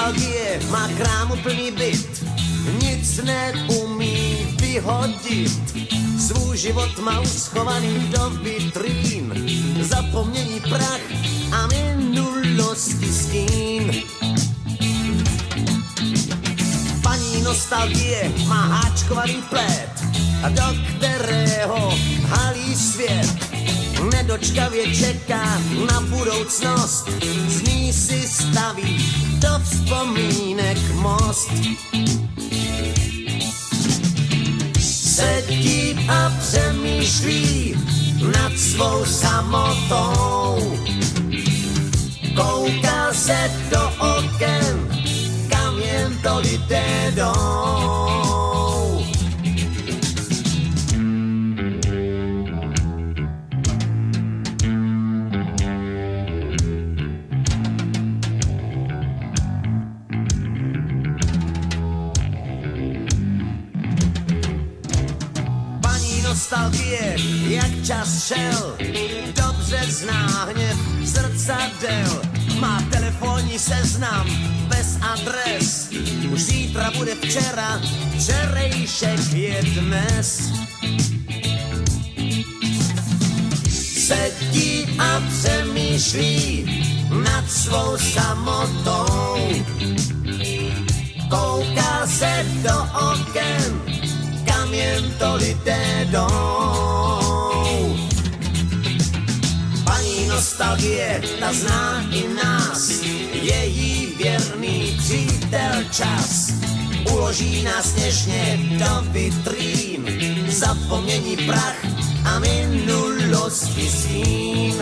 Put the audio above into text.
nostalgie má krámu plný byt, nic neumí vyhodit. Svůj život má už schovaný do vitrín, zapomnění prach a minulosti stín. Paní nostalgie má háčkovaný plét, a do kterého halí svět. Nedočkavě čeká na budoucnost, z ní si staví do vzpomínek most. Sedí a přemýšlí nad svou samotou, kouká se do oken, kam jen to lidé jdou. Nostalgie, jak čas šel, dobře zná hněv zrcadel. Má telefonní seznam bez adres, už zítra bude včera, včerejšek je dnes. Sedí a přemýšlí nad svou samotou, kouká se do oken, kam jen to lidé jdou. Paní nostalgie, ta zná i nás, její věrný přítel čas. Uloží nás něžně do vitrín, zapomnění prach a minulosti stín.